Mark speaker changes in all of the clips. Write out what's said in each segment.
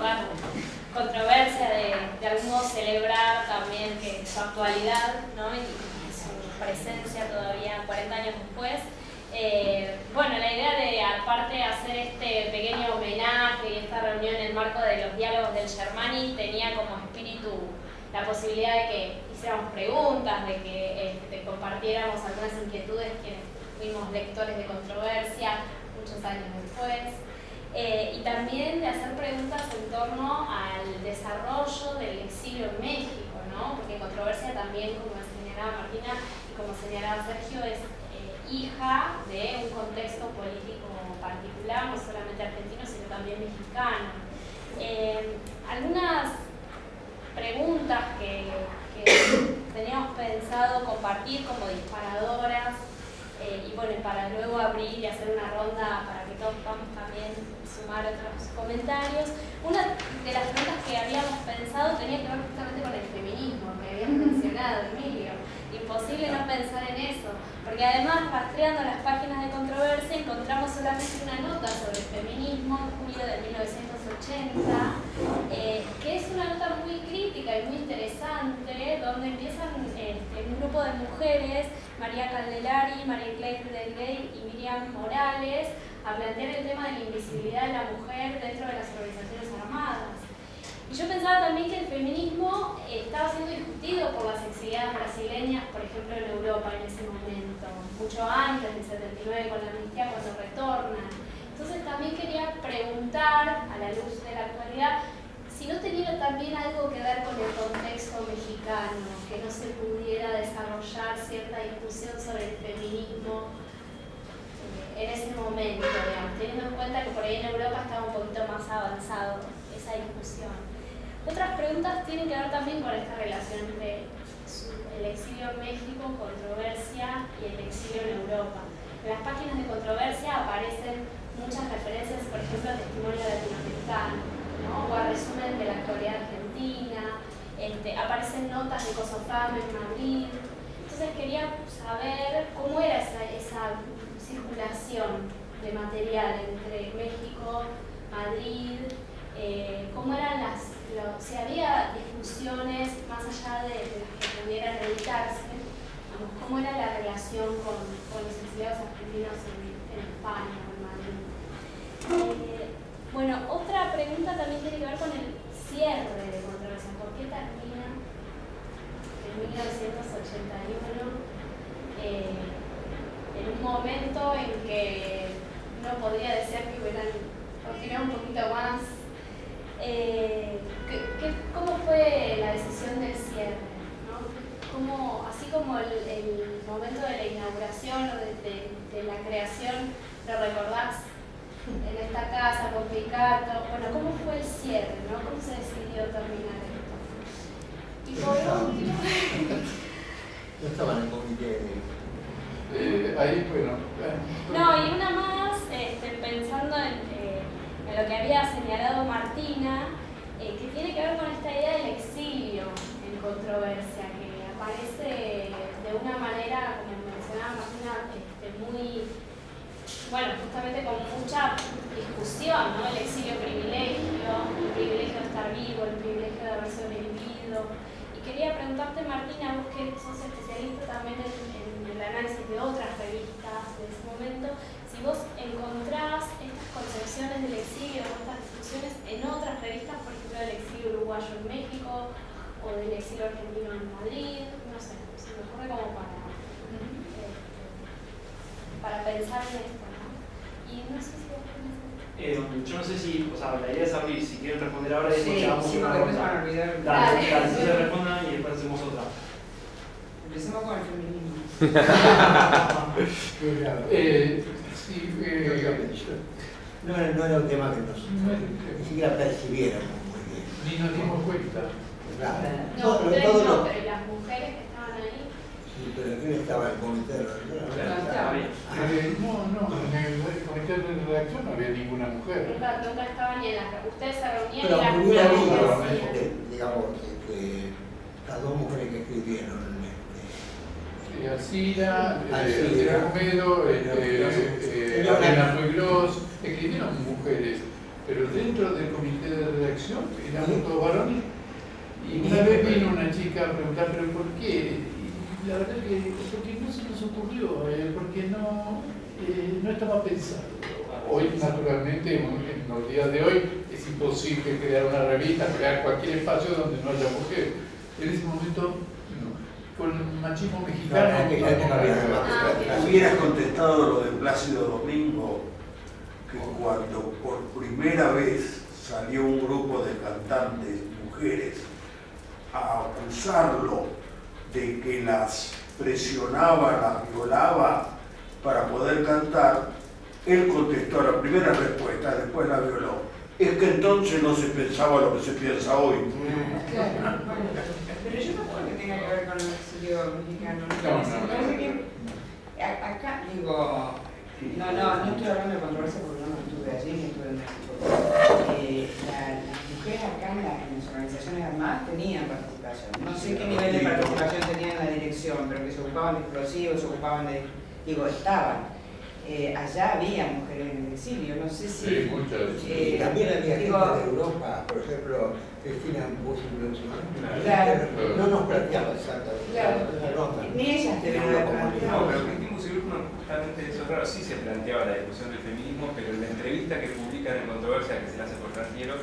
Speaker 1: bueno, controversia de algún modo celebrar también que su actualidad, ¿no? y su presencia todavía 40 años después. Bueno, la idea de, aparte de hacer este pequeño homenaje y esta reunión en el marco de los diálogos del Germani, tenía como espíritu la posibilidad de que hiciéramos preguntas, de que compartiéramos algunas inquietudes quienes fuimos lectores de Controversia muchos años después, y también de hacer preguntas en torno al desarrollo del exilio en México, ¿no? Porque Controversia también, como señalaba Martina y como señalaba Sergio, es hija de un contexto político particular, no solamente argentino, sino también mexicano. Algunas preguntas que teníamos pensado compartir como disparadoras, y bueno, para luego abrir y hacer una ronda para que todos podamos también sumar otros comentarios. Una de las preguntas que habíamos pensado tenía que ver justamente con el feminismo, que habías mencionado, Emilio. Imposible no pensar en eso, porque además, rastreando las páginas de Controversia, encontramos solamente una nota sobre el feminismo en julio de 1980, que es una nota muy crítica y muy interesante, donde empiezan un grupo de mujeres, María Caldelari, María Claire Delgay y Miriam Morales, a plantear el tema de la invisibilidad de la mujer dentro de las organizaciones armadas. Y yo pensaba también que el feminismo estaba siendo discutido por las exiliadas brasileñas, por ejemplo, en Europa en ese momento, mucho antes del 79 con la amnistía, cuando retornan. Entonces también quería preguntar, a la luz de la actualidad, si no tenía también algo que ver con el contexto mexicano, que no se pudiera desarrollar cierta discusión sobre el feminismo en ese momento, digamos, teniendo en cuenta que por ahí en Europa estaba un poquito más avanzado esa discusión. Otras preguntas tienen que ver también con esta relación entre el exilio en México, Controversia, y el exilio en Europa. En las páginas de Controversia aparecen muchas referencias, por ejemplo, al testimonio latinoamericano, ¿no? O a resumen de la actualidad argentina, aparecen notas de COSOFAM en Madrid. Entonces quería saber cómo era esa circulación de material entre México, Madrid, cómo eran si había discusiones más allá de las que pudieran editarse, cómo era la relación con los exiliados argentinos en España o en Madrid. Bueno, otra pregunta también tiene que ver con el cierre de Controversia. ¿Por qué termina en 1981 en un momento en que uno podría desear que hubieran continuado un poquito más? ¿Cómo fue la decisión del cierre? ¿No? Así como el momento de la inauguración o de la creación, ¿lo recordás? En esta casa, con Picato. Bueno, ¿cómo fue el cierre? ¿No? ¿Cómo se decidió terminar esto? Y por último...
Speaker 2: Yo estaba en el comité
Speaker 3: ahí, bueno.
Speaker 1: No, y una más, pensando en lo que había señalado Martina, que tiene que ver con esta idea del exilio en Controversia, que aparece de una manera, como mencionaba Martina, muy, bueno, justamente con mucha discusión, ¿no? El exilio privilegio, el privilegio de estar vivo, el privilegio de haber sobrevivido. Y quería preguntarte, Martina, vos que sos especialista también en el análisis de otras revistas de ese momento, si vos encontrás estas concepciones del exilio o estas discusiones en otras revistas, por ejemplo, del exilio uruguayo en México o del exilio argentino en Madrid, no sé, se me ocurre como para pensar en esto, ¿no? Y no sé si vos
Speaker 4: yo no sé si, o sea, la idea es abrir, si quieren responder ahora y después llegamos
Speaker 5: sí,
Speaker 4: a una
Speaker 5: porque
Speaker 4: ronda.
Speaker 5: después van a olvidar.
Speaker 4: Dale, si se respondan y después hacemos otra.
Speaker 5: Empecemos con el feminismo.
Speaker 2: no era un tema que ni siquiera percibiéramos muy bien.
Speaker 3: Ni nos dimos cuenta.
Speaker 2: Claro.
Speaker 1: no, ustedes no, pero las mujeres que estaban ahí.
Speaker 2: Sí, pero ¿quién estaba en el comité de redacción?
Speaker 3: No, en el comité de redacción no había ninguna mujer.
Speaker 1: Nunca estaban ni en las... Ustedes se reunían
Speaker 2: Pero
Speaker 1: y las
Speaker 2: hubiera
Speaker 1: mujeres
Speaker 2: habido,
Speaker 1: decían.
Speaker 2: digamos, las dos mujeres que escribieron.
Speaker 3: Alcira,
Speaker 2: Alcira,
Speaker 3: Armedo, Elena Puiglos, escribieron mujeres. pero dentro del comité de redacción éramos todos varones. Y una vez vino una chica a preguntar, ¿pero por qué? Y la verdad que porque no se nos ocurrió, porque no estaba pensado. Hoy, naturalmente, en los días de hoy, es imposible crear una revista, crear cualquier espacio donde no haya mujeres. En ese momento, no. Con el machismo mexicano,
Speaker 6: Hubieras contestado lo de Plácido Domingo, que cuando por primera vez salió un grupo de cantantes mujeres a acusarlo de que las presionaba, las violaba para poder cantar, él contestó la primera respuesta, después la violó. Es que entonces no se pensaba lo que se piensa hoy.
Speaker 5: Claro, bueno, pero yo no creo que tenga que ver con el exilio mexicano.
Speaker 3: No.
Speaker 5: Parece que acá, digo, no estoy hablando de controversia porque no estuve allí ni estuve en México. Las mujeres acá en las organizaciones armadas tenían participación. No sé qué nivel de participación tenían en la dirección, pero que se ocupaban de explosivos, se ocupaban de... Digo, estaban. Allá había mujeres en el exilio, no sé si...
Speaker 3: Sí, muchas.
Speaker 2: Y también había gente
Speaker 5: digo,
Speaker 2: de Europa, por ejemplo, Cristina Bush-Glucksmann,
Speaker 5: Claro.
Speaker 2: no nos planteaba exactamente
Speaker 5: Claro.
Speaker 2: la nota.
Speaker 5: Ni ellas deben haber planteado.
Speaker 7: No, pero Cristina Bush-Glucksmann, justamente eso es raro, sí se planteaba la discusión del feminismo, pero en la entrevista que publican en Controversia, que se la hace por Trantiero,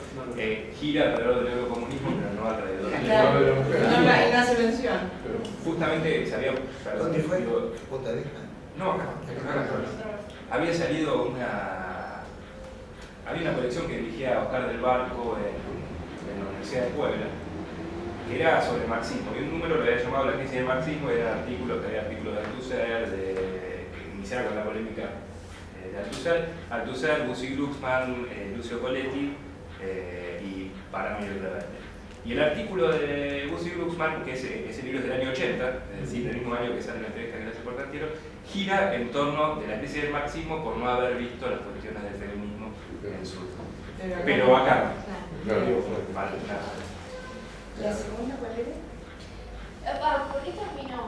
Speaker 7: gira alrededor del eurocomunismo, pero no alrededor del
Speaker 5: Claro.
Speaker 3: No,
Speaker 5: No hace mención.
Speaker 7: Justamente se había...
Speaker 2: ¿Dónde fue?
Speaker 7: digo,
Speaker 2: Punta de Vista.
Speaker 7: no, acá. Había salido había una colección que dirigía Oscar del Barco en la Universidad de Puebla, que era sobre marxismo, y un número lo había llamado La crisis del marxismo, eran artículos que Althusser, que iniciaron con la polémica de Althusser, Bussy-Glucksmann, Lucio Coletti y Paramio Reverte. Y el artículo de Bussy-Glucksmann, que ese libro es del año 80, es decir, del mismo año que sale la entrevista que le hace por Trantiero, gira en torno de la crisis del marxismo por no haber visto las cuestiones del feminismo en su... Pero acá,
Speaker 3: Claro.
Speaker 7: vale,
Speaker 5: ¿La segunda cuál era?
Speaker 1: ¿Por qué terminó?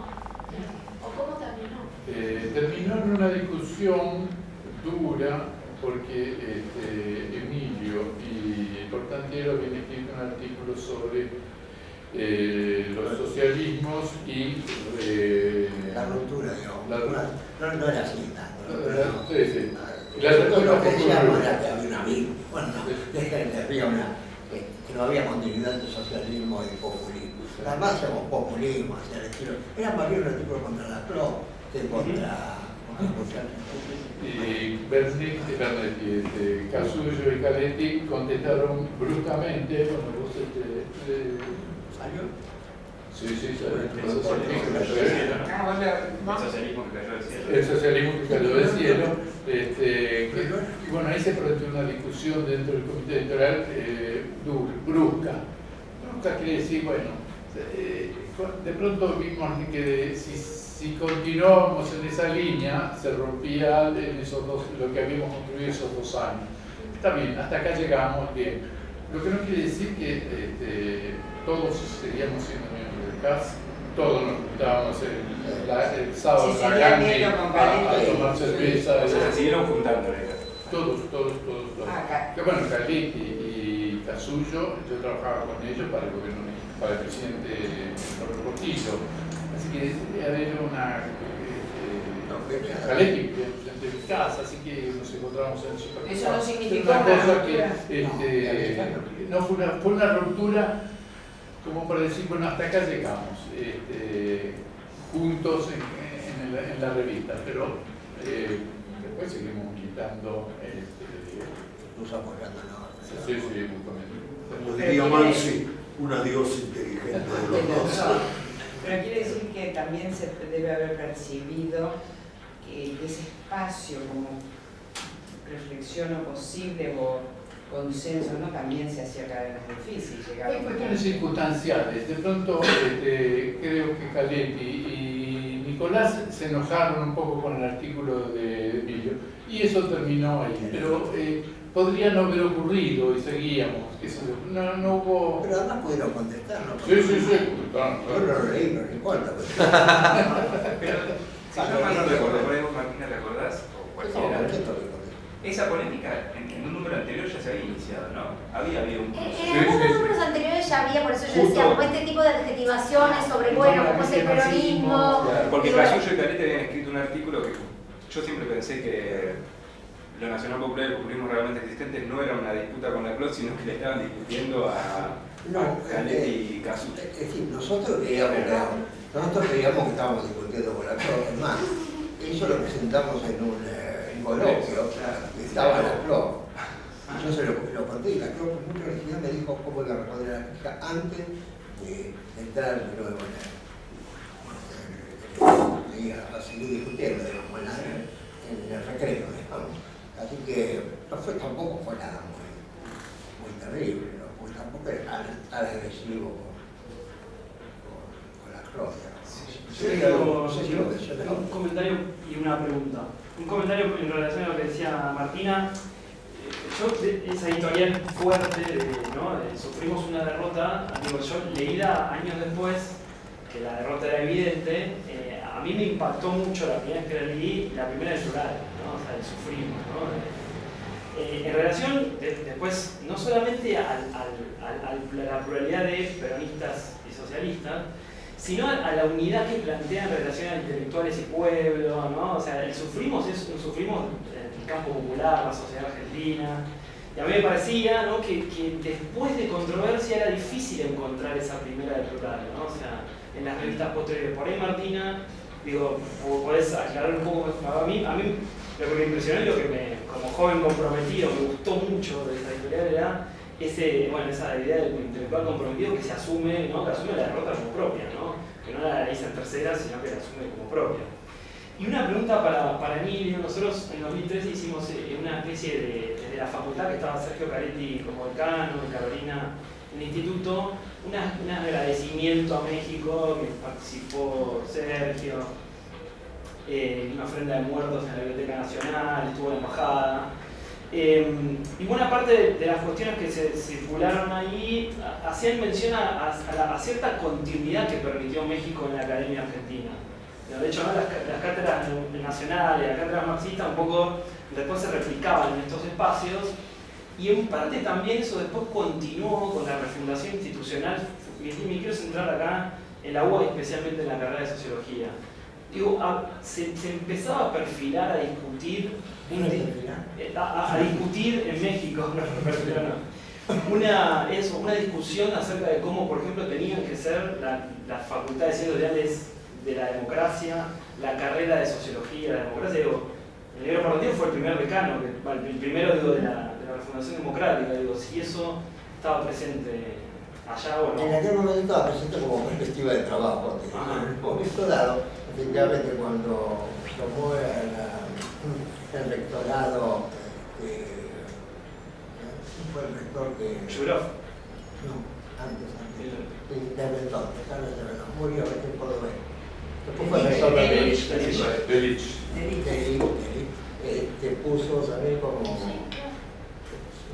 Speaker 1: ¿O cómo terminó?
Speaker 3: Terminó en una discusión dura porque Emilio y Portantiero habían escrito un artículo sobre los socialismos y
Speaker 2: La ruptura, digamos. No era así tanto.
Speaker 3: Sí.
Speaker 2: Lo que decíamos era que había un amigo. Bueno, que no había continuidad entre socialismo y populismo. Además hacemos populismo hacia el estilo. Era más bien un artículo contra la CLO que contra
Speaker 3: y Bernetti, Casullo y Caletti contestaron bruscamente cuando vos
Speaker 2: ¿Salió?
Speaker 3: Sí, salió.
Speaker 7: El socialismo que cayó del cielo, ¿no?
Speaker 5: Ah, bueno,
Speaker 7: El socialismo que cayó del cielo.
Speaker 3: El socialismo que cayó del cielo. Y bueno, ahí se planteó una discusión dentro del comité editorial brusca. Brusca quiere decir, bueno, de pronto vimos que si continuábamos en esa línea, se rompía en lo que habíamos construido esos 2 años. Está bien, hasta acá llegamos bien. Lo que no quiere decir que todos seguíamos siendo miembros del CAS, todos nos juntábamos el sábado
Speaker 5: Sí,
Speaker 3: en la
Speaker 5: sería
Speaker 3: Gandhi
Speaker 5: medio con
Speaker 3: a
Speaker 5: Caletti.
Speaker 3: tomar cerveza.
Speaker 7: O sea, se siguieron juntando,
Speaker 3: Todos.
Speaker 5: Acá.
Speaker 3: Que bueno, Caletti y Casullo, yo trabajaba con ellos para el gobierno, para el presidente Portillo. Así que había una... Caletti, presidente de mi casa, así que nos encontramos en Chicago.
Speaker 5: Eso no significó
Speaker 3: una
Speaker 5: una
Speaker 3: cosa
Speaker 5: ruptura.
Speaker 3: que no fue una ruptura como para decir, bueno, hasta acá llegamos, juntos en la revista, pero después seguimos militando.
Speaker 2: Nos apoyándonos.
Speaker 3: Sí, mutuamente.
Speaker 6: Como diría Mansi, un adiós inteligente de los dos.
Speaker 5: Pero quiere decir que también se debe haber percibido que ese espacio como reflexión o posible o consenso, ¿no? También se hacía cada vez más difícil llegar
Speaker 3: Hay cuestiones circunstanciales. De pronto creo que Caletti y Nicolás se enojaron un poco con el artículo de Emilio y eso terminó ahí. Pero podría no haber ocurrido y seguíamos. No hubo...
Speaker 2: Pero además pudieron contestarnos.
Speaker 3: Sí.
Speaker 2: Yo lo leí, no me importa.
Speaker 7: Pero, si yo mal no recuerdo, por ahí vos, Martina, ¿te acordás? O cualquiera. esa polémica en un número anterior ya se había iniciado, ¿no? Había habido un proceso.
Speaker 8: En algunos números anteriores ya había, por eso yo decía,
Speaker 3: Justo.
Speaker 8: como este tipo de adjetivaciones sobre, bueno, cómo es el peronismo.
Speaker 3: Claro.
Speaker 7: Porque
Speaker 8: y bueno,
Speaker 7: Casullo y Carete habían escrito un artículo que yo siempre pensé que lo nacional popular y el populismo realmente existentes no era una disputa con la CLOT, sino que le estaban discutiendo a Carete y Casullo.
Speaker 2: Es decir, nosotros creíamos que estábamos discutiendo con la CLOT. Es más, eso lo presentamos en un coloquio, que estaba la CLOT. Yo se lo conté y la CLOT con mucha originalidad me dijo cómo iba a responder a la crítica antes de entrar de nuevo a seguir discutiendo, digamos, en el recreo, digamos. Así que tampoco fue nada muy terrible, ¿no? Porque tampoco era tan agresivo con la CLOT.
Speaker 4: Un comentario y una pregunta. Un comentario en relación a lo que decía Martina. Esa editorial fuerte, ¿no? Sufrimos una derrota, digo, yo leída años después, que la derrota era evidente, a mí me impactó mucho la primera vez que la leí, la primera del plural, ¿no? O sea, el sufrimos, ¿no? En relación, después, no solamente a la pluralidad de peronistas y socialistas, sino a la unidad que plantea en relación a intelectuales y pueblo, ¿no? O sea, el sufrimos es un sufrimos en el campo popular, la sociedad argentina. Y a mí me parecía, ¿no?, que después de controversia era difícil encontrar esa primera del plural, ¿no? O sea, en las revistas posteriores. Por ahí, Martina, digo, podés aclarar un poco. A mí lo que me impresionó y lo que como joven comprometido me gustó mucho de esa editorial era esa idea del intelectual comprometido que se asume, ¿no?, que asume la derrota como propia, ¿no? Que no la analiza en tercera, sino que la asume como propia. Y una pregunta para Emilio. Nosotros en 2013 hicimos una especie desde la facultad, que estaba Sergio Caretti como decano, y Carolina en el instituto, un agradecimiento a México, que participó Sergio, una ofrenda de muertos en la Biblioteca Nacional, estuvo en la embajada. Y buena parte de las cuestiones que se circularon ahí hacían mención a cierta continuidad que permitió México en la Academia Argentina. De hecho, ¿no?, las cátedras nacionales, las cátedras marxistas, un poco después se replicaban en estos espacios, y en parte también eso después continuó con la refundación institucional. Me quiero centrar acá en la UBA, especialmente en la carrera de Sociología. Digo, se empezaba a perfilar, a discutir, a discutir en México, una discusión acerca de cómo, por ejemplo, tenían que ser las facultades de ciencias sociales de la democracia, la carrera de Sociología de la democracia. Digo, el negro Martínez fue el primer decano, el primero, digo, de la Refundación Democrática. Digo, si eso estaba presente allá o no.
Speaker 2: En aquel momento estaba presente como perspectiva de trabajo. En el momento dado, efectivamente, cuando tomó el rectorado, fue el rector que...
Speaker 4: Shurov.
Speaker 2: No, antes. Murió en Córdoba. Después fue el rector de
Speaker 3: Delich.
Speaker 2: te puso también como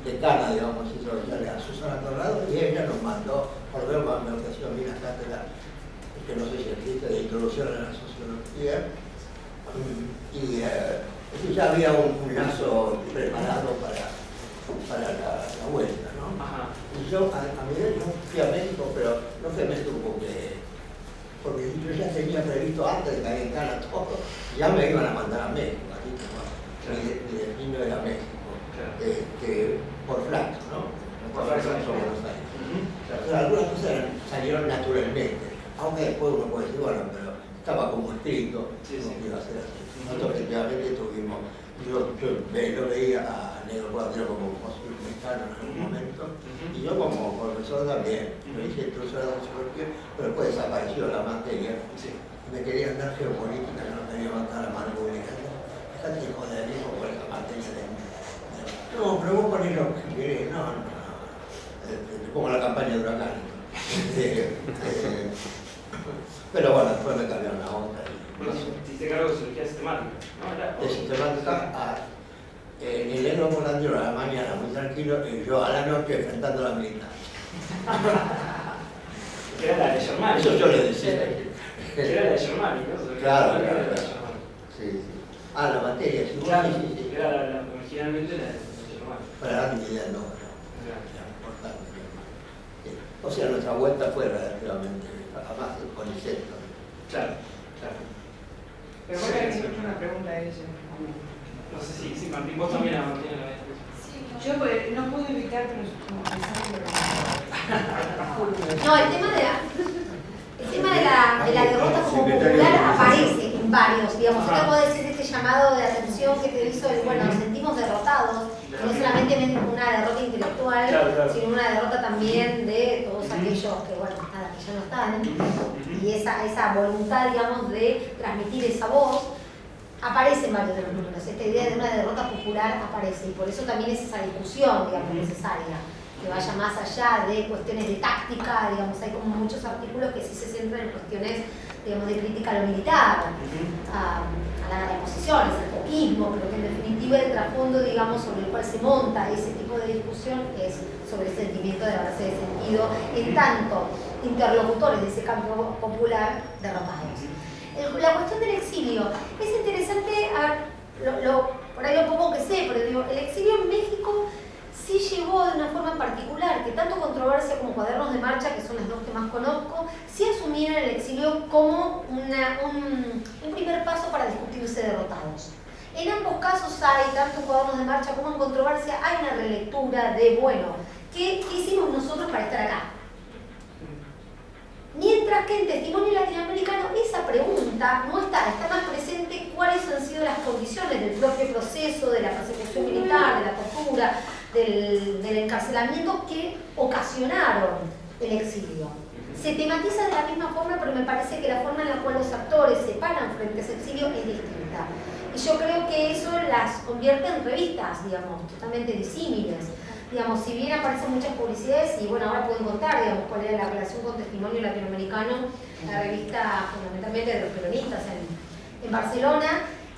Speaker 2: decana, digamos, a Susana Torrado, y ella nos mandó, por lo menos me ofreció a mí la cátedra, que no sé si existe, de introducción a la sociología, y ya había un lazo preparado para la vuelta, ¿no?
Speaker 4: Ajá.
Speaker 2: Y yo fui a México, pero no fui a México porque yo ya tenía previsto antes de caer en Cana todo, ya me iban a mandar a México, así que mi destino era México, por flaco, ¿no? Por flaco de Buenos Aires. Entonces, algunas cosas salieron naturalmente, aunque después uno puede decir, bueno, pero estaba como estricto, no iba a ser así. Nosotros efectivamente tuvimos, yo lo veía a Negro Cuadrero como posible mexicano en algún momento, y yo como profesor también, me hice introducción a la sociología, pero después desapareció la materia. Me querían dar geopolítica, yo no quería matar a mano pública. Fíjate que joder, hijo, por esa materia de... No, pero vos ponés lo que querés, no. Te pongo la campaña de Huracán. Pero bueno, después me cambiaron la onda.
Speaker 4: Te hiciste cargo de sociología sistemática, ¿no?
Speaker 2: De sistemática, el negro Morandero a la mañana muy tranquilo y yo a la noche enfrentando la militar.
Speaker 4: Era la de Germán.
Speaker 2: Eso yo le decía.
Speaker 4: Era la de Germán, ¿no?
Speaker 2: Claro. Sí. Ah, la materia, sí,
Speaker 4: Claro,
Speaker 2: sí, sí.
Speaker 4: era originalmente la de romano.
Speaker 2: Para dar mi idea, no, era importante. Sí. O sea, nuestra vuelta fue relativamente, además con el centro.
Speaker 4: Claro, claro.
Speaker 5: Pero vos le habías hecho una pregunta a ella.
Speaker 4: No sé si Martín, vos también a Martín la habías hecho.
Speaker 5: Yo no puedo evitar, pero como pensar
Speaker 8: No, el tema de la derrota como popular aparece en varios, digamos, yo te puedo decir este llamado de atención que te hizo el, bueno, nos sentimos derrotados, no solamente una derrota intelectual,
Speaker 4: Claro.
Speaker 8: sino una derrota también de todos aquellos que, bueno, nada, que ya no están, y esa voluntad, digamos, de transmitir esa voz, aparece en varios de los números. Esta idea de una derrota popular aparece, y por eso también es esa discusión, digamos, necesaria, que vaya más allá de cuestiones de táctica, digamos, hay como muchos artículos que sí se centran en cuestiones, digamos, de crítica a lo militar, a las posiciones, al poquismo, pero que en definitiva el trasfondo, digamos, sobre el cual se monta ese tipo de discusión es sobre el sentimiento de la base de sentido, en tanto interlocutores de ese campo popular derrotados. La cuestión del exilio es interesante, por ahí lo poco que sé, pero digo, el exilio en México sí llevó de una forma particular, que tanto Controversia como Cuadernos de Marcha, que son las dos que más conozco, sí asumieron el exilio como un primer paso para discutirse derrotados. En ambos casos hay, tanto en Cuadernos de Marcha como en Controversia, hay una relectura de, bueno, ¿qué hicimos nosotros para estar acá? Mientras que en Testimonio Latinoamericano esa pregunta no está más presente cuáles han sido las condiciones del propio proceso, de la persecución militar, de la tortura, del encarcelamiento que ocasionaron el exilio. Se tematiza de la misma forma, pero me parece que la forma en la cual los actores se paran frente a ese exilio es distinta. Y yo creo que eso las convierte en revistas, digamos, totalmente disímiles. Digamos, si bien aparecen muchas publicidades, y bueno, ahora pueden contar, digamos, cuál era la relación con Testimonio Latinoamericano, la revista fundamentalmente de los peronistas en Barcelona,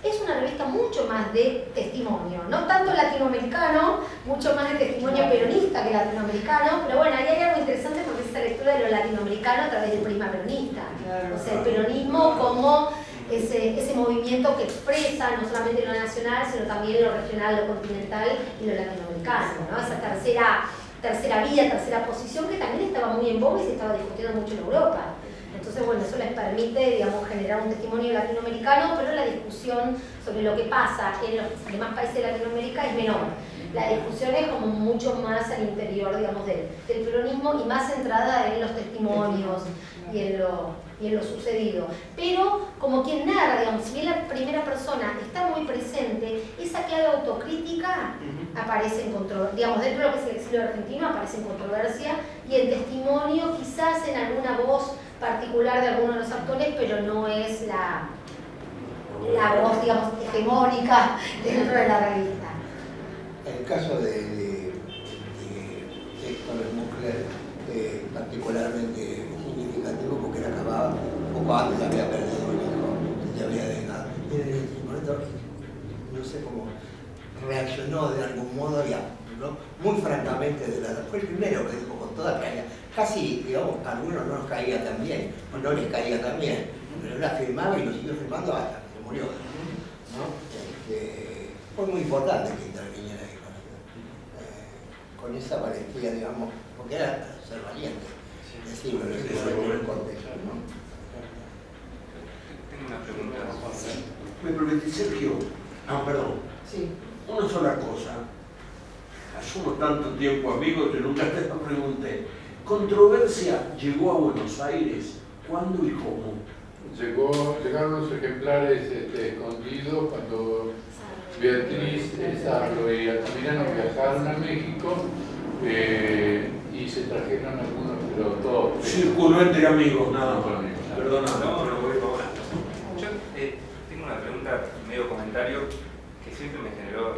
Speaker 8: es una revista mucho más de testimonio, no tanto latinoamericano, mucho más de testimonio peronista que latinoamericano, pero bueno, ahí hay algo interesante porque es esa lectura de lo latinoamericano a través del prisma peronista, o sea, el peronismo como ese movimiento que expresa no solamente lo nacional, sino también lo regional, lo continental y lo latinoamericano, ¿no? Esa tercera vía, tercera posición que también estaba muy en boga y se estaba discutiendo mucho en Europa. Entonces, bueno, eso les permite, digamos, generar un testimonio latinoamericano, pero la discusión sobre lo que pasa en los demás países de Latinoamérica es menor. La discusión es como mucho más al interior, digamos, del peronismo y más centrada en los testimonios y en lo sucedido. Pero, como quien narra, digamos, si bien la primera persona está muy presente, esa clave autocrítica aparece en controversia, digamos, dentro de lo que es el exilio argentino aparece en Controversia, y el testimonio quizás en alguna voz particular de algunos de los actores, pero no es la voz, digamos, hegemónica dentro de la revista.
Speaker 2: El caso de Héctor Smuckler particularmente significativo porque él acababa poco antes, había perdido un hijo, se había dejado. Y en el momento, no sé cómo reaccionó de algún modo, ya, ¿no? Muy francamente, fue el primero que dijo con toda claridad. Casi, digamos, a algunos no nos caía tan bien, o no les caía tan bien, pero él afirmaba y lo siguió firmando hasta que se murió, ¿no? Fue muy importante que interviniera ahí con esa valentía, digamos, porque era ser valiente, decirlo en el contexto, ¿no?
Speaker 7: Tengo una pregunta.
Speaker 6: Me permitís, Sergio. Perdón.
Speaker 5: Sí.
Speaker 6: Una sola cosa. Asumo tanto tiempo, amigo, que nunca te lo pregunté. Controversia llegó a Buenos Aires. ¿Cuándo y cómo?
Speaker 3: Llegaron los ejemplares escondidos cuando Beatriz, Sarlo y Altamirano viajaron a México y se trajeron algunos, pero todos.
Speaker 6: Circuló entre amigos, nada más. Perdona.
Speaker 7: No voy a cobrar. Yo tengo una pregunta, medio comentario, que siempre me generó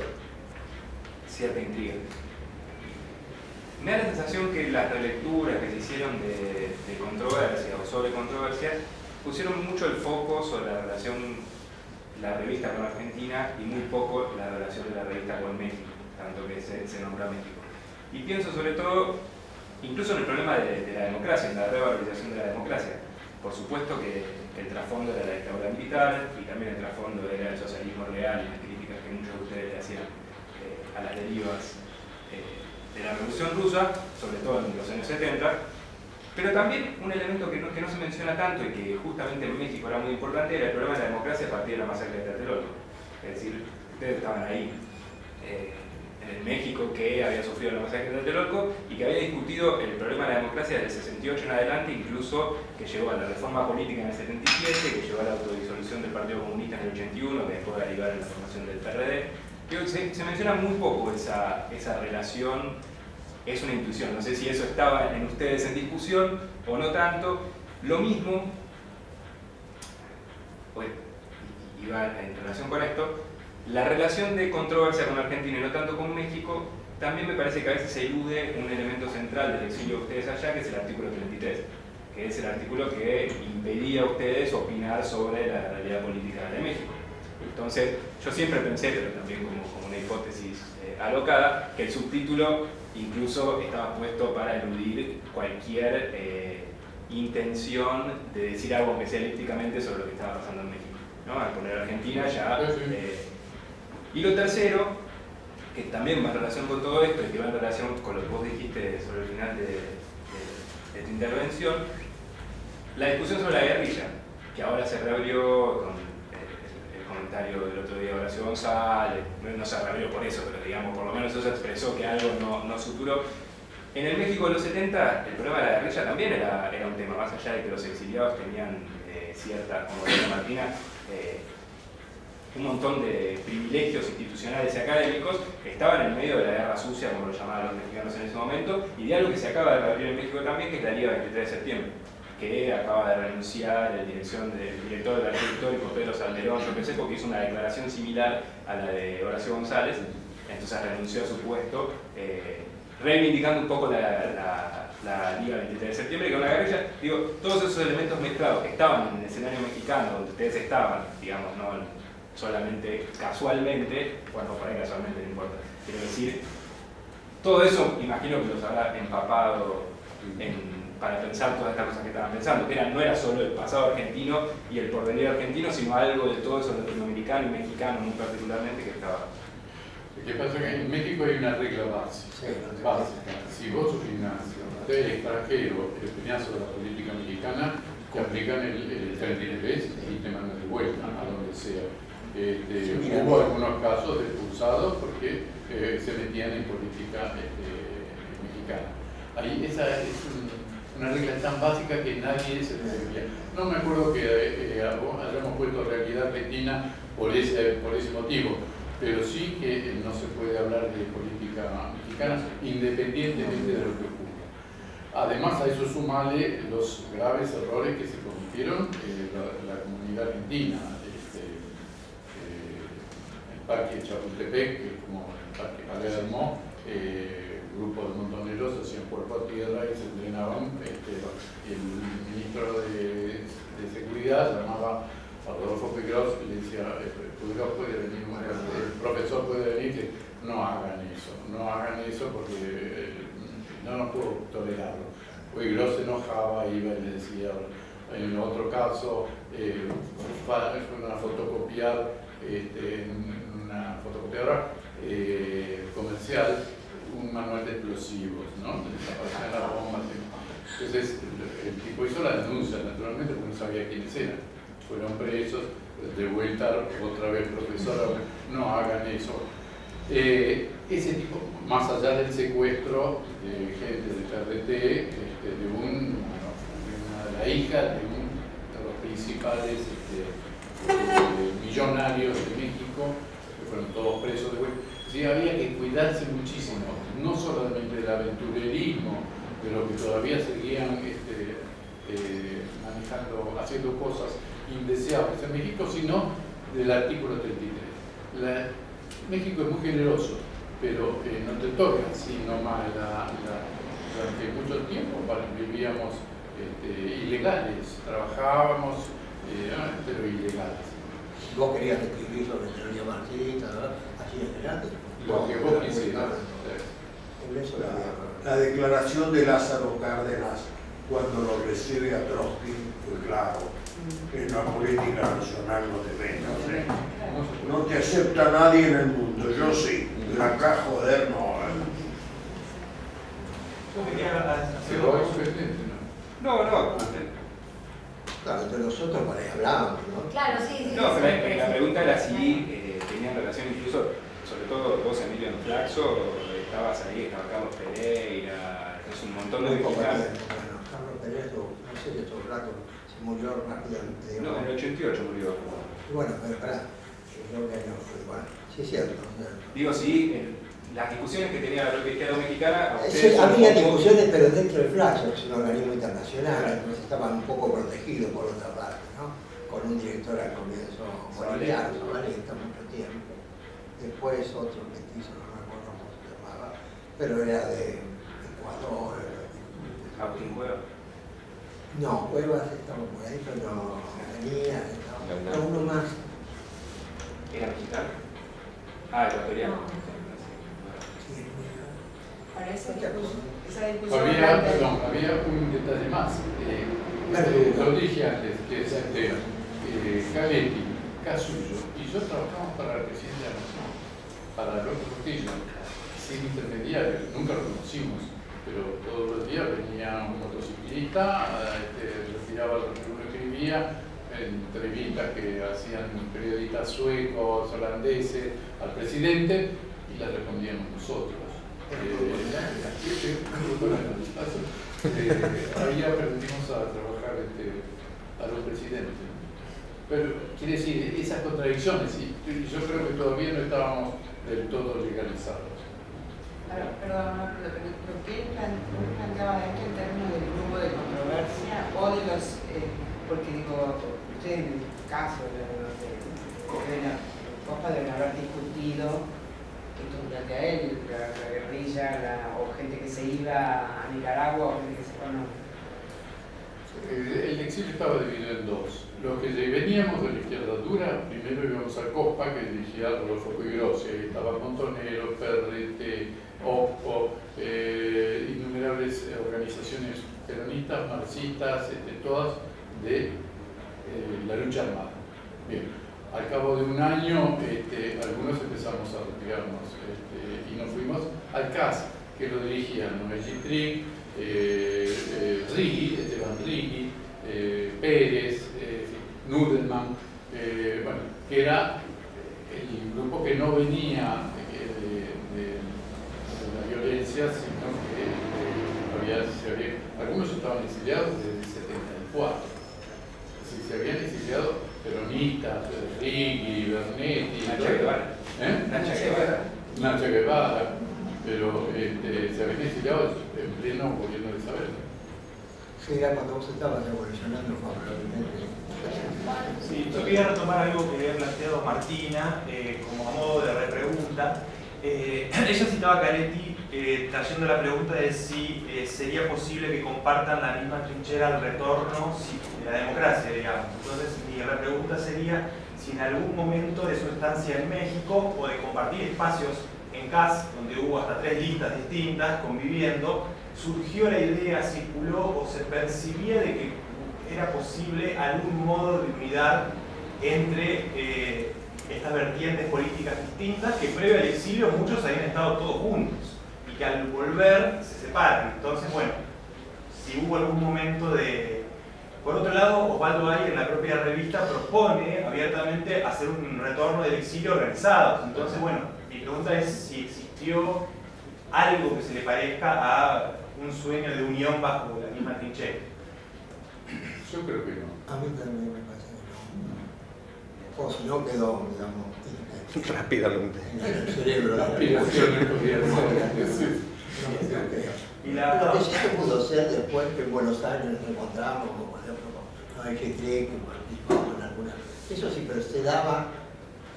Speaker 7: cierta intriga. Me da la sensación que las relecturas que se hicieron de Controversia o sobre Controversia pusieron mucho el foco sobre la relación la revista con Argentina y muy poco la relación de la revista con México, tanto que se nombra México. Y pienso sobre todo, incluso en el problema de la democracia, en la revalorización de la democracia, por su supuesto que el trasfondo era la dictadura militar y también el trasfondo era el socialismo real y las críticas que muchos de ustedes le hacían a las derivas de la Revolución Rusa, sobre todo en los años 70. Pero también un elemento que no se menciona tanto y que justamente en México era muy importante era el problema de la democracia a partir de la masacre de Tlatelolco. Es decir, ustedes estaban ahí, en el México que había sufrido la masacre de Tlatelolco y que había discutido el problema de la democracia desde el 68 en adelante, incluso que llegó a la reforma política en el 77, que llegó a la autodisolución del Partido Comunista en el 81, que después de derivar en la formación del PRD. Se menciona muy poco esa relación. Es una intuición, no sé si eso estaba en ustedes en discusión o no tanto. Lo mismo, y va en relación con esto, la relación de controversia con Argentina y no tanto con México, también me parece que a veces se elude un elemento central del exilio de ustedes allá, que es el artículo 33, que es el artículo que impedía a ustedes opinar sobre la realidad política de México. Entonces, yo siempre pensé, pero también como una hipótesis alocada, que el subtítulo incluso estaba puesto para eludir cualquier intención de decir algo, aunque sea elípticamente, sobre lo que estaba pasando en México, ¿no? Al poner Argentina ya... y lo tercero, que también va en relación con todo esto y que va en relación con lo que vos dijiste sobre el final de tu intervención, la discusión sobre la guerrilla, que ahora se reabrió con comentario del otro día de Horacio González, no se reabrió por eso, pero digamos, por lo menos eso expresó que algo no suturó. En el México de los 70, el problema de la guerrilla también era un tema, más allá de que los exiliados tenían cierta, como decía Martina, un montón de privilegios institucionales y académicos, estaban en el medio de la guerra sucia, como lo llamaban los mexicanos en ese momento, y de algo que se acaba de reabrir en México también, que es la Liga 23 de septiembre. Que acaba de renunciar el director del Archivo Histórico, Pedro Salmerón, yo qué sé, porque hizo una declaración similar a la de Horacio González, entonces renunció a su puesto, reivindicando un poco la Liga 23 de septiembre, que era una guerrilla. Digo, todos esos elementos mezclados que estaban en el escenario mexicano, donde ustedes estaban, digamos, no solamente casualmente, bueno, por ahí casualmente no importa, quiero decir, todo eso imagino que los habrá empapado para pensar todas estas cosas que estaban pensando, que no era solo el pasado argentino y el porvenir argentino, sino algo de todo eso latinoamericano y mexicano muy particularmente que estaba.
Speaker 3: Lo que pasa es que en México hay una regla básica. Si vos opinás, usted es extranjero, y opinás sobre la política mexicana, te aplican el 33 y te mandan de vuelta a donde sea. Hubo algunos casos de expulsados porque se metían en política mexicana. Ahí esa es una regla tan básica que nadie se debería. No me acuerdo que hayamos puesto realidad argentina por ese motivo, pero sí que no se puede hablar de política mexicana independientemente de lo que ocurra. Además, a eso sumale los graves errores que se cometieron la comunidad argentina. El Parque Chapultepec, que es como el Parque Palermo, grupo de montoneros hacían cuerpo a tierra y se entrenaban. El ministro de Seguridad llamaba a Rodolfo Puigros y le decía, Puigros puede venir, el profesor puede venir, que no hagan eso porque no puedo tolerarlo. Puigros se enojaba, iba y le decía. En otro caso, fue una fotocopiar una fotocopiadora comercial, un manual de explosivos, ¿no? Desaparecían las bombas. Entonces, el tipo hizo la denuncia, naturalmente, porque no sabía quiénes eran. Fueron presos, de vuelta otra vez, profesora, no hagan eso. Ese tipo, más allá del secuestro de gente del PRT, de la hija de uno de los principales millonarios de México, que fueron todos presos de vuelta. Sí, había que cuidarse muchísimo, no solamente del aventurerismo, de lo que todavía seguían manejando, haciendo cosas indeseables en México, sino del artículo 33. México es muy generoso, pero no te toca así nomás. Durante mucho tiempo vivíamos ilegales, trabajábamos, pero ilegales.
Speaker 2: Vos querías escribir sobre el teoría marxista, ¿verdad? Así en adelante.
Speaker 3: Lo que vos quisieras.
Speaker 6: La declaración de Lázaro Cárdenas cuando lo recibe a Trotsky, pues claro, en la política nacional no te vengas, no te acepta nadie en el mundo, yo sí, pero acá joder no.
Speaker 7: Yo quería hacer
Speaker 3: Pero
Speaker 7: dos
Speaker 3: es
Speaker 7: cosas.
Speaker 3: suficiente, ¿no?
Speaker 7: No,
Speaker 2: Claro, entre nosotros por ahí hablábamos, ¿no?
Speaker 8: Claro, sí, sí.
Speaker 7: no,
Speaker 8: sí,
Speaker 7: pero
Speaker 8: sí,
Speaker 7: la
Speaker 8: sí.
Speaker 7: pregunta era si tenían relación incluso, sobre todo vos, Emilio Flaxo, estabas ahí, estaba Carlos Pereira, es un montón de
Speaker 2: Muy poco
Speaker 7: mexicanos.
Speaker 2: tiempo. Bueno, Carlos Pérez, no sé de estos ratos, se murió rápidamente.
Speaker 7: No, en el 88 murió.
Speaker 2: Y bueno, pero pará, yo creo que no fue igual. Sí, es cierto.
Speaker 7: Digo, sí, las discusiones que tenía la propia izquierda mexicana, a
Speaker 2: Sí,
Speaker 7: ustedes
Speaker 2: había
Speaker 7: un poco-
Speaker 2: discusiones, pero dentro del Flaxo, que es un organismo internacional, entonces estaban un poco protegidos por otra parte, ¿no? Con un director al comienzo boliviano, Zabaleta, mucho tiempo. Después otro mestizo, no me acuerdo cómo se llamaba, pero era de Ecuador.
Speaker 7: Agustín Cueva.
Speaker 2: No, Cuevas estaba por ahí, pero no venía, estaba uno más.
Speaker 7: ¿Era mexicano? Ah, ecuatoriano.
Speaker 5: Para esa discusión.
Speaker 3: Había un detalle más. Lo dije antes, que es Galetti, Casullo y yo trabajamos para la presidencia de la Nación, para López Portillo, sin intermediarios, nunca lo conocimos, pero todos los días venía un motociclista, retiraba lo que uno escribía, entrevistas que hacían periodistas suecos, holandeses al presidente y las respondíamos nosotros. Ahí aprendimos a trabajar a los presidentes. Pero quiere decir, esas contradicciones, y yo creo que todavía no estábamos del todo legalizados.
Speaker 5: Perdón, lo que él planteaba esto en términos del grupo de controversia o de los, porque digo, ustedes en el caso de la COPA deben haber discutido esto durante a él, la guerrilla, o gente que se iba a Nicaragua o gente que se fue a no.
Speaker 3: El exilio estaba dividido en dos. Los que veníamos de la izquierda dura, primero íbamos a COPA, que dirigía Rodolfo Puiggrossi, ahí estaba Montonero, Ferrete, OPCO, innumerables organizaciones peronistas, marxistas, todas de la lucha armada. Bien, al cabo de un año, algunos empezamos a retirarnos y nos fuimos al CAS, que lo dirigían Noé Gittrick, Righi, Esteban Righi, Pérez, Nudelman, bueno, que era el grupo que no venía de la violencia, sino que algunos estaban exiliados desde el 74. Si se habían exiliado peronistas, Righi, Bernetti,
Speaker 7: Nacha Guevara. Nacha Guevara.
Speaker 3: Nacha Guevara, pero se habían exiliado en pleno gobierno de Isabel.
Speaker 2: Sí, era cuando vos estabas evolucionando favorablemente.
Speaker 9: Sí, yo quería retomar algo que había planteado Martina como a modo de repregunta. Ella citaba a Caretti trayendo la pregunta de si sería posible que compartan la misma trinchera al retorno de la democracia, digamos. Entonces, mi repregunta sería si en algún momento de su estancia en México o de compartir espacios en CAS, donde hubo hasta 3 listas distintas conviviendo, surgió la idea, circuló o se percibía de que era posible algún modo de unidad entre estas vertientes políticas distintas que previo al exilio muchos habían estado todos juntos y que al volver se separan. Entonces, bueno, si hubo algún momento de... Por otro lado, Osvaldo Hay en la propia revista propone abiertamente hacer un retorno del exilio organizado. Entonces, bueno, mi pregunta es si existió algo que se le parezca a un sueño de unión bajo la misma trinchera.
Speaker 3: Yo creo que no.
Speaker 2: A mí también me parece que no. O si no quedó, digamos,
Speaker 10: Rápidamente.
Speaker 2: en el cerebro.
Speaker 3: Aspiraciones podrían ser. Sí.
Speaker 2: No creo.
Speaker 9: Y la
Speaker 2: Lo que sí se pudo ser después que en Buenos Aires nos encontramos, como por ejemplo con Noé Gittrick, que participamos en algunas. Eso sí, pero se daba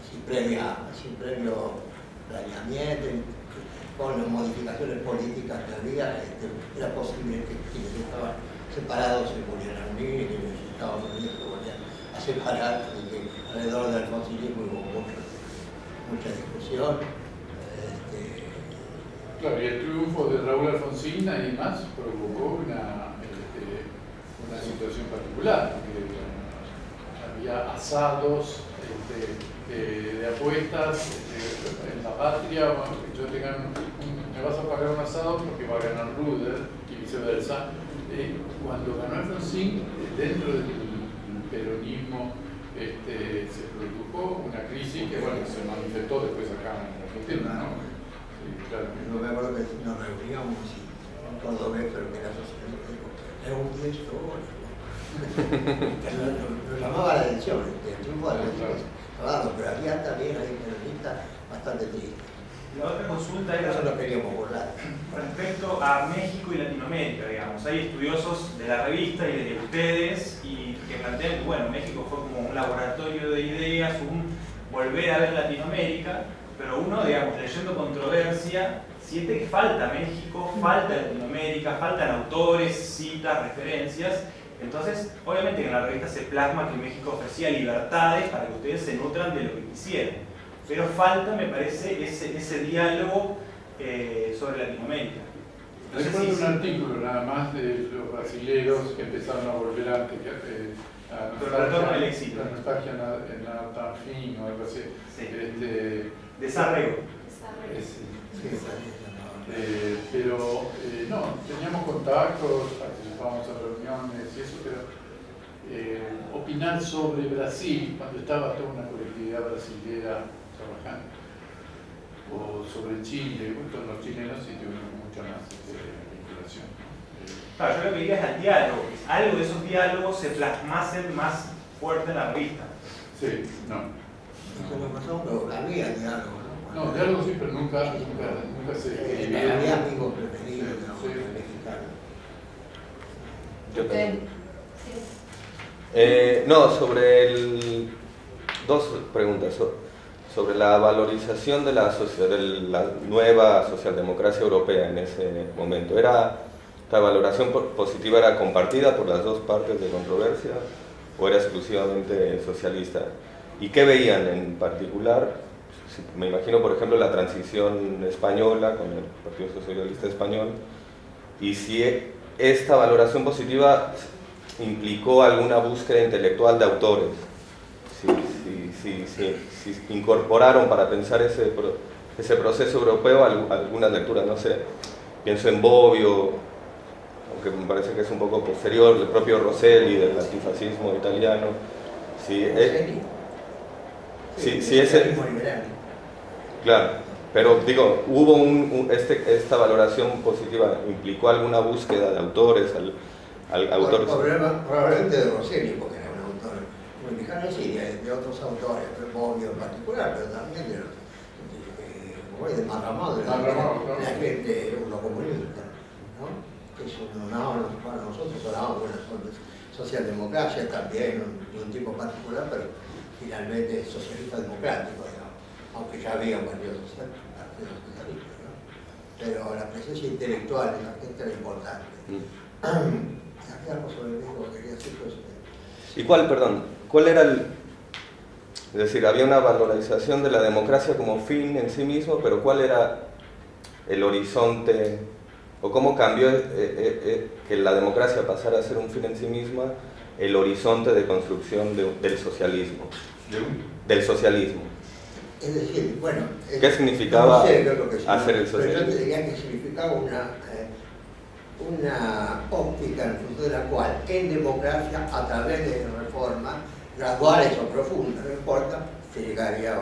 Speaker 2: sin previo planeamiento, con las modificaciones políticas que había, era posible que quienes estaban separados se volvieran a unir y quienes estaban unidos se volvieran a separar, y que alrededor del alfonsinismo hubo mucha discusión.
Speaker 3: Claro, y el triunfo de Raúl Alfonsín y más provocó una situación particular, porque había asados de apuestas en la patria. Bueno, que yo me vas a pagar un asado porque va a ganar Ruder y viceversa. Cuando ganó Alfonsín, dentro del peronismo se produjo una crisis que bueno, se manifestó después acá en Argentina, ¿no? Sí, claro.
Speaker 2: No me acuerdo que nos reuníamos y todo vez, pero que era un día histórico. Nos llamaba la atención, el triunfo de Alfonsín, pero había también ahí peronistas bastante tristes.
Speaker 9: La otra consulta era
Speaker 2: Eso lo queríamos burlar.
Speaker 9: respecto a México y Latinoamérica, digamos. Hay estudiosos de la revista y de ustedes y que plantean que bueno, México fue como un laboratorio de ideas, un volver a ver Latinoamérica, pero uno, digamos, leyendo controversia, siente que falta México, falta Latinoamérica, faltan autores, citas, referencias. Entonces, obviamente que en la revista se plasma que México ofrecía libertades para que ustedes se nutran de lo que quisieran. Pero falta, me parece, ese diálogo sobre Latinoamérica. No sé
Speaker 3: Recuerdo
Speaker 9: si
Speaker 3: un artículo nada más de los brasileros que empezaron a volver antes
Speaker 9: Pero retorno al éxito.
Speaker 3: La nostalgia en la Tafín o algo así.
Speaker 9: Sí. Desarrego.
Speaker 3: Pero no, teníamos contactos, participábamos en reuniones y eso, pero opinar sobre Brasil cuando estaba toda una colectividad brasilera trabajando, o sobre Chile, con los chilenos sí tuvimos mucha más vinculación.
Speaker 9: Claro, yo lo que diría es al diálogo, algo de esos diálogos se plasmasen más fuerte en la revista.
Speaker 3: Sí, no.
Speaker 2: Eso me pasó, pero había diálogo, ¿no?
Speaker 3: No, diálogo sí, pero nunca se escribió.
Speaker 2: Había amigos preferidos, ¿no?
Speaker 3: Sí.
Speaker 2: Mexicanos.
Speaker 10: Yo también.
Speaker 8: Sí.
Speaker 10: No, dos preguntas. Sobre la valorización de la nueva socialdemocracia europea en ese momento. ¿La valoración positiva era compartida por las dos partes de controversia o era exclusivamente socialista? ¿Y qué veían en particular? Me imagino, por ejemplo, la transición española con el Partido Socialista Español, y si esta valoración positiva implicó alguna búsqueda intelectual de autores, si incorporaron para pensar ese proceso europeo algunas lecturas, no sé, pienso en Bobbio, aunque me parece que es un poco posterior, el propio Rosselli del antifascismo italiano. Claro, pero digo, ¿hubo esta valoración positiva, implicó alguna búsqueda de autores?
Speaker 2: Probablemente de Rosselli, porque era un autor muy lejano, sí, de otros autores, Bobbio en particular, pero también de Marramón, de la gente unocomunista, ¿no? Que para nosotros sonaban buenas socialdemocracia también, de un tipo particular, pero finalmente socialista democrático, digamos, aunque ya había un partido socialista, ¿no? Pero la presencia intelectual de la gente era importante. Había algo sobre el mismo que quería decir.
Speaker 10: ¿Y cuál era es decir, había una valorización de la democracia como fin en sí mismo, pero cuál era el horizonte, o cómo cambió que la democracia pasara a ser un fin en sí misma, el horizonte de construcción del socialismo? Del socialismo.
Speaker 2: Es decir, bueno,
Speaker 10: ¿qué significaba
Speaker 2: no sé lo que
Speaker 10: hacer el socialismo?
Speaker 2: Pero yo te diría que significaba una óptica en función de la cual en democracia, a través de reformas graduales o profundas, no importa, se llegaría al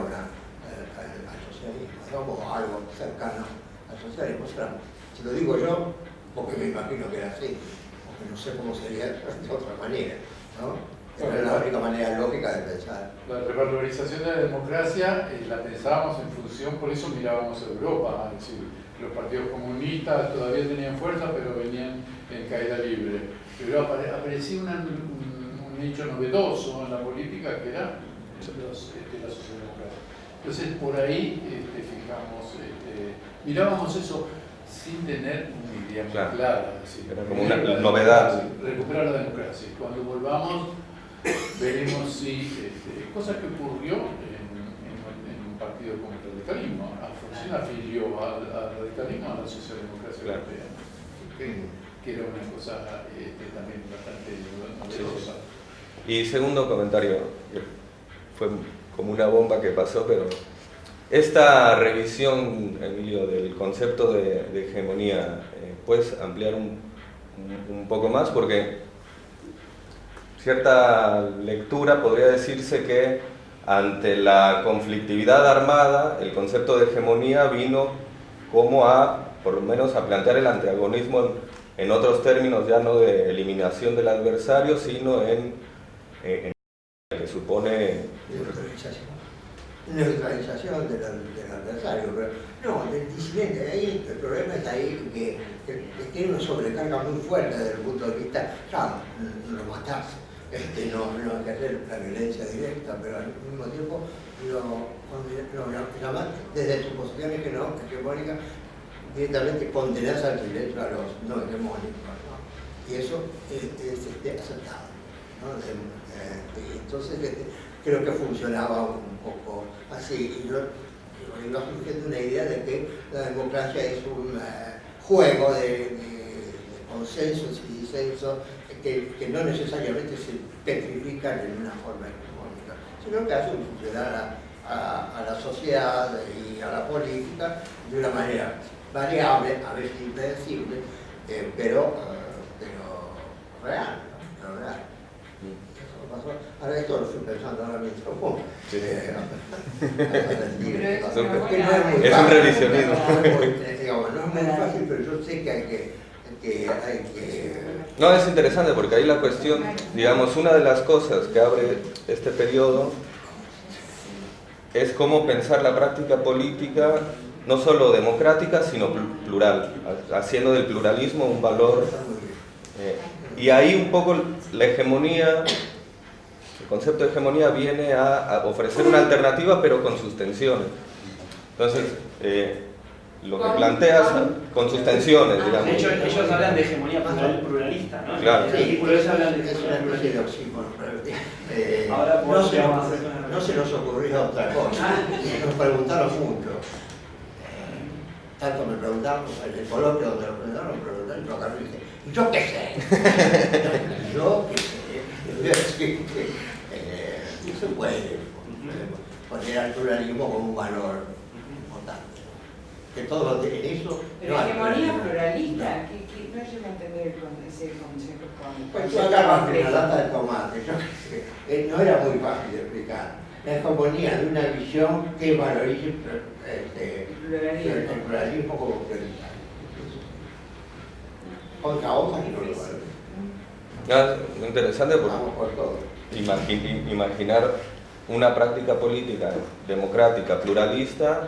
Speaker 2: socialismo, digamos, algo cercano al socialismo. O sea, si lo digo yo, porque me imagino que era así, porque no sé cómo sería de otra manera, ¿no? Pero es la única manera lógica de pensar.
Speaker 3: La revalorización de la democracia la pensábamos en función, por eso mirábamos a Europa, es decir, los partidos comunistas todavía tenían fuerza, pero venían en caída libre. Pero aparecía un hecho novedoso en la política que era la socialdemocracia. Entonces, por ahí mirábamos eso sin tener una idea muy clara.
Speaker 10: Era como una novedad.
Speaker 3: Recuperar la democracia. Cuando volvamos, veremos si, cosa que ocurrió en un partido como el radicalismo. Alfonsín afilió al radicalismo a la socialdemocracia europea. que era una cosa también bastante novedosa.
Speaker 10: Y segundo comentario, que fue como una bomba que pasó, pero esta revisión, Emilio, del concepto de hegemonía, ¿puedes ampliar un poco más? Porque cierta lectura podría decirse que ante la conflictividad armada, el concepto de hegemonía vino como por lo menos a plantear el antagonismo en otros términos, ya no de eliminación del adversario, sino en que supone
Speaker 2: neutralización del adversario. Pero no, del disidente, ahí el problema está ahí que tiene una sobrecarga muy fuerte desde el punto de vista, claro, no lo matás, no hay que hacer la violencia directa, pero al mismo tiempo desde sus posiciones hegemónicas directamente condenás al silencio a los no hegemónicos, ¿no? Y eso es aceptado, ¿no? Entonces creo que funcionaba un poco así, y iba surgiendo una idea de que la democracia es un juego de consensos y disensos que no necesariamente se petrifican en una forma hegemónica, sino que hacen funcionar a la sociedad y a la política de una manera variable, a veces impredecible, pero real, ¿no? Real. Ahora esto lo estoy pensando ahora mismo.
Speaker 10: Es un revisionismo.
Speaker 2: No es muy fácil, pero yo sé que hay que...
Speaker 10: No, es interesante porque ahí la cuestión, digamos, una de las cosas que abre este periodo es cómo pensar la práctica política, no solo democrática, sino plural, haciendo del pluralismo un valor. Y ahí un poco la hegemonía, el concepto de hegemonía viene a ofrecer una alternativa, pero con sus tensiones. Entonces, lo que planteas con sus tensiones, digamos.
Speaker 4: De hecho, ellos hablan de hegemonía pluralista, ¿no?
Speaker 10: Claro.
Speaker 4: Sí, por eso hablan de
Speaker 2: Es una especie de oxímono.
Speaker 4: Ahora
Speaker 2: no se nos ocurrió otra cosa. Nos preguntaron mucho. Tanto me preguntaron, en el coloquio donde lo preguntaron, y yo dije, ¿yo qué sé? Yo qué sé. No se puede poner al pluralismo como un valor importante. Que todo lo tiene eso.
Speaker 5: Pero hegemonía pluralista, que no llego a entender con ese concepto.
Speaker 2: Pues yo agarro la lata de tomate, yo qué sé. No era muy fácil de explicar. La hegemonía de una visión que valorice el pluralismo como prioritario. Contra otras y no lo valoriza.
Speaker 10: Es interesante porque imaginar una práctica política democrática, pluralista,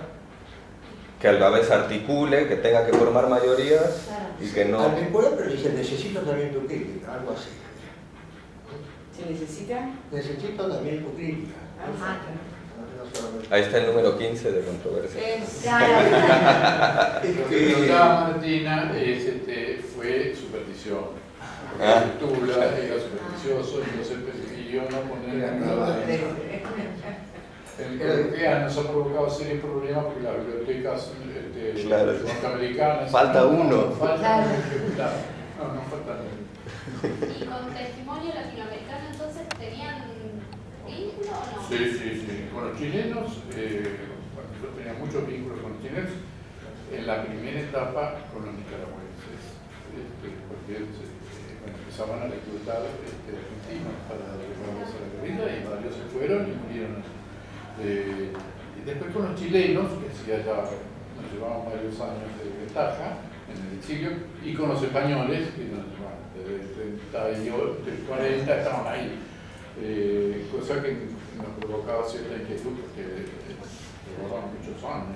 Speaker 10: que a la vez articule, que tenga que formar mayorías y que no...
Speaker 2: Articula, pero dice, necesito también tu crítica, algo así.
Speaker 5: ¿Se necesita?
Speaker 2: Necesito también tu crítica.
Speaker 10: Ahí está el número 15 de controversia.
Speaker 3: Lo que preguntaba Martina fue superstición. Tula era supersticioso, entonces prefirió no poner en nada. El nos ha provocado serios problemas porque las bibliotecas norteamericanas...
Speaker 10: Falta uno.
Speaker 3: Falta no falta uno.
Speaker 1: ¿Y con testimonio latinoamericano entonces tenían vínculo o no?
Speaker 3: Sí. Con los chilenos, yo tenía muchos vínculos con los chilenos. En la primera etapa con los nicaragüenses, porque empezaban a reclutar argentinos para llevarlos a la guerrilla y varios se fueron y murieron. Y después con los chilenos, que hacía ya, nos llevaban varios años de ventaja en el exilio, y con los españoles, que nos llevaban desde 38, 40 estaban ahí. Cosa que nos provocaba cierta inquietud porque llevaban muchos años.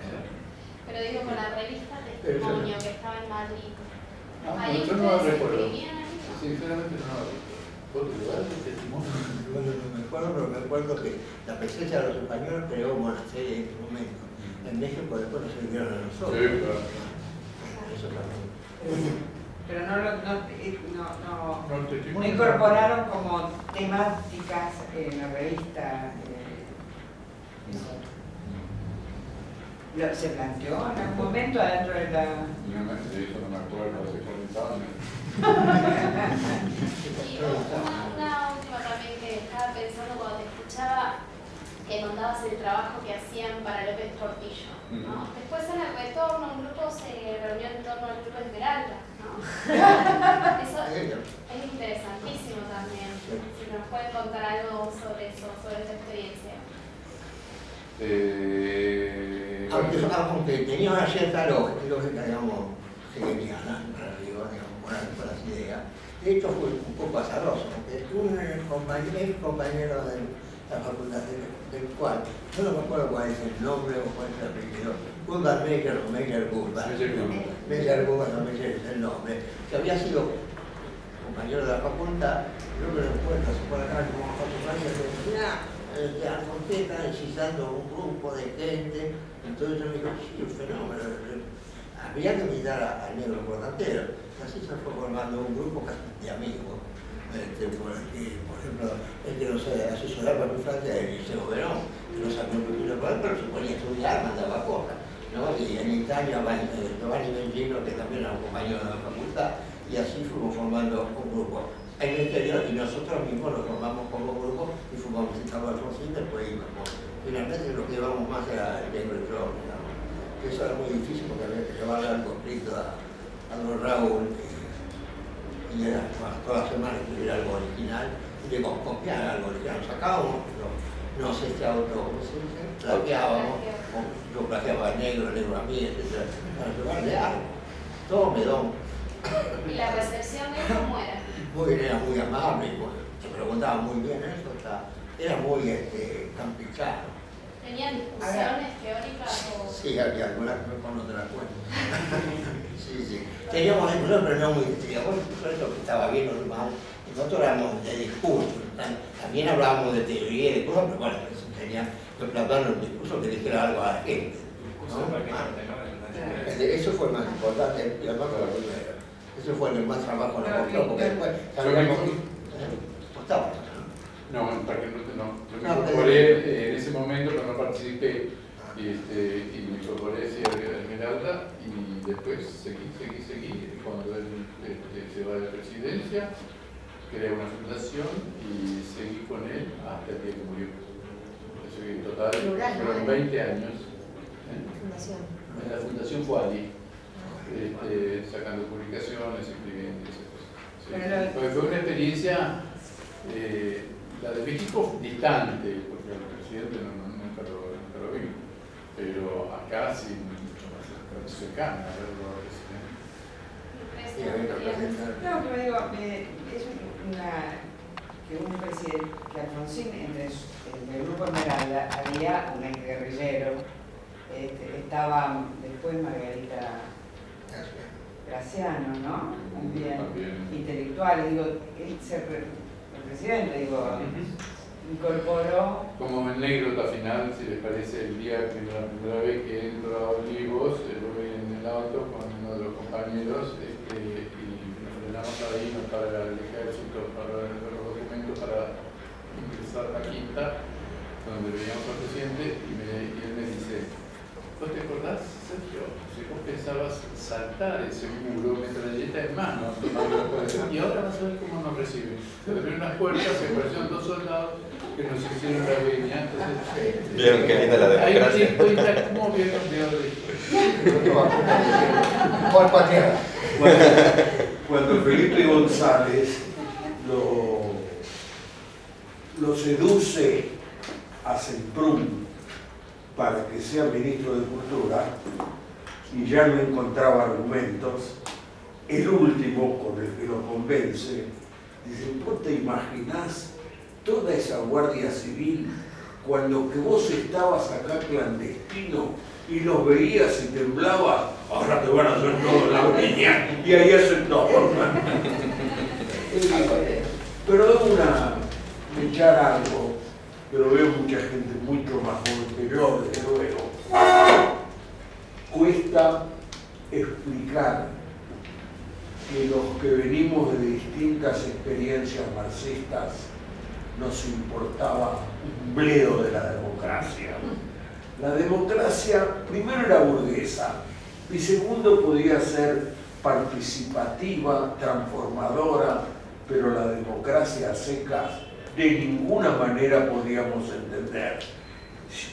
Speaker 1: Pero digo, con la revista Testimonio que estaba en Madrid. Ahí
Speaker 3: yo no
Speaker 1: ustedes
Speaker 3: recuerdo.
Speaker 1: escribían ahí.
Speaker 3: Sinceramente no lo recuerdo. ¿Vos te llevas el testimonio?
Speaker 2: Bueno, no me acuerdo, pero me acuerdo que la presencia de los españoles creó monasterios en ese momento. En México después nos sirvieron a nosotros.
Speaker 3: Sí, claro.
Speaker 2: Eso también.
Speaker 5: Pero
Speaker 3: No, el testimonio
Speaker 5: no incorporaron como temáticas en la revista. ¿Se planteó en algún momento adentro de la...?
Speaker 3: No me acuerdo, hace 40 años.
Speaker 1: Y una última también que estaba pensando cuando te escuchaba, que contabas el trabajo que hacían para López Portillo, ¿no? Después en el retorno un grupo se reunió en torno al Club Esmeralda, ¿no? Eso es interesantísimo también. Si nos pueden contar algo sobre eso, sobre esa experiencia.
Speaker 2: Aunque tenía una cierta lógica, digamos, hegeliana, en realidad, digamos, con las ideas. De hecho fue un poco azaroso, porque un compañero de la facultad del cual, no me acuerdo cuál es el nombre o cuál es el apellido, Gulban Meyer o Meyer Gulban, Meyer Gulban o Meyer es el nombre, que había sido compañero de la facultad, creo que lo encuentro, se pone acá como 4 años, de Alfonso necesitando un grupo de gente, entonces yo me digo, sí, un fenómeno, había que invitar al negro portantero, así se fue formando un grupo casi de amigos. Por ejemplo, el que nos asesoraba muy fuerte era Eliseo Verón, que no sabía un poquito por él, pero se ponía a estudiar, mandaba cosas, ¿no? Y en Italia, Giovanni Bengino, que también era un compañero de la facultad, y así fuimos formando un grupo en el interior, y nosotros mismos nos formamos como grupo y fuimos a visitar a Alfonsín, después íbamos. Finalmente lo que íbamos más era el negro y yo, digamos. Eso era muy difícil porque había que llevarle algo escrito a los Raúl, y era todas las semanas escribir algo original y de copiar algo original. Sacábamos, no sé si plagiábamos, yo plagiaba al negro a mí, etc. Para llevarle algo. Todo medón.
Speaker 1: ¿Y la recepción de cómo era?
Speaker 2: Era muy amable, se preguntaba muy bien eso, era muy campechano.
Speaker 1: ¿Tenían discusiones teóricas o...?
Speaker 2: Sí, había algunas que no te las cuento. Sí. Teníamos discusiones, pero no muy digamos, eso que estaba bien o mal. Nosotros éramos de discurso, también hablábamos de teoría y de cosas, pero bueno, eso tenía que plantear un discurso que dijera algo a la gente. ¿No? Eso fue más importante, y además fue lo primero. Eso fue el más trabajo en la costó, porque después sabíamos que costaba.
Speaker 3: No, para que no me incorporé en ese momento, pero no participé y me incorporé a Esmeralda y después seguí. Cuando él se va de presidencia, creé una fundación y seguí con él hasta el día que murió. Eso en total fueron 20 años. En la Fundación Fuali, sacando publicaciones, escribiendo esas cosas. Sí. Fue una experiencia. La de México distante, porque el presidente nunca lo vi, pero acá sí mucho más cercana a verlo al presidente.
Speaker 5: No, pero digo, es que un presidente, que Alfonsín, entre el grupo Esmeralda había un exguerrillero, estaba después Margarita Graciano, ¿no? También. Intelectuales, digo, el presidente, digo, incorporó...
Speaker 3: Como anécdota final, si les parece, la primera vez que entro a Olivos, voy en el auto con uno de los compañeros y nos frenamos ahí para el ejército, para ver los documentos para ingresar a la quinta, donde veíamos al presidente, y él me dice, ¿vos te acordás, Sergio? Si vos pensabas saltar ese muro, metralleta en mano, y ahora vas a ver cómo nos reciben. Se abrieron las puertas, se aparecieron 2 soldados que nos hicieron la venia.
Speaker 10: Vieron qué linda la democracia.
Speaker 3: Ahí me di cuenta cómo vieron de
Speaker 6: Cuando Felipe González lo seduce a Semprún para que sea ministro de Cultura y ya no encontraba argumentos, el último con el que lo convence dice, ¿vos te imaginás toda esa Guardia Civil cuando que vos estabas acá clandestino y los veías y temblabas? Ahora te van a hacer todo la piña y ahí hacen todo. Pero es echar algo, pero veo mucha gente mucho más joven que yo, desde luego. Cuesta explicar que los que venimos de distintas experiencias marxistas nos importaba un bledo de la democracia. La democracia, primero, era burguesa y segundo, podía ser participativa, transformadora, pero la democracia a secas de ninguna manera podíamos entender.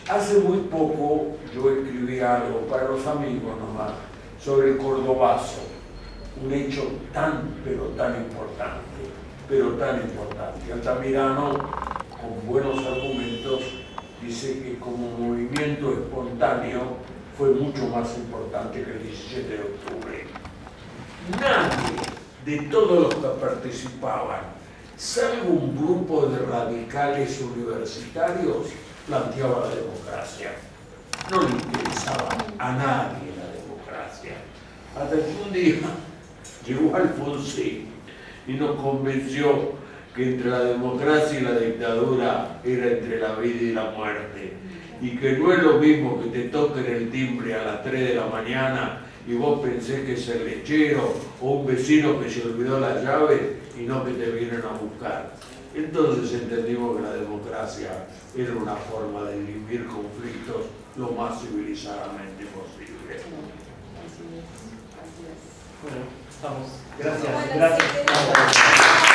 Speaker 6: Hace muy poco yo escribí algo para los amigos nomás sobre el cordobazo, un hecho tan, pero tan importante. Altamirano, con buenos argumentos, dice que como movimiento espontáneo fue mucho más importante que el 17 de octubre. Nadie de todos los que participaban, salvo un grupo de radicales universitarios, planteaba la democracia. No le interesaba a nadie la democracia. Hasta que un día llegó Alfonsín y nos convenció que entre la democracia y la dictadura era entre la vida y la muerte, y que no es lo mismo que te toquen el timbre a las 3 de la mañana y vos pensés que es el lechero o un vecino que se olvidó la llave y no que te vienen a buscar. Entonces entendimos que la democracia era una forma de dirimir conflictos lo más civilizadamente posible.
Speaker 4: Bueno, estamos.
Speaker 1: Bueno,
Speaker 4: Gracias.
Speaker 1: sí,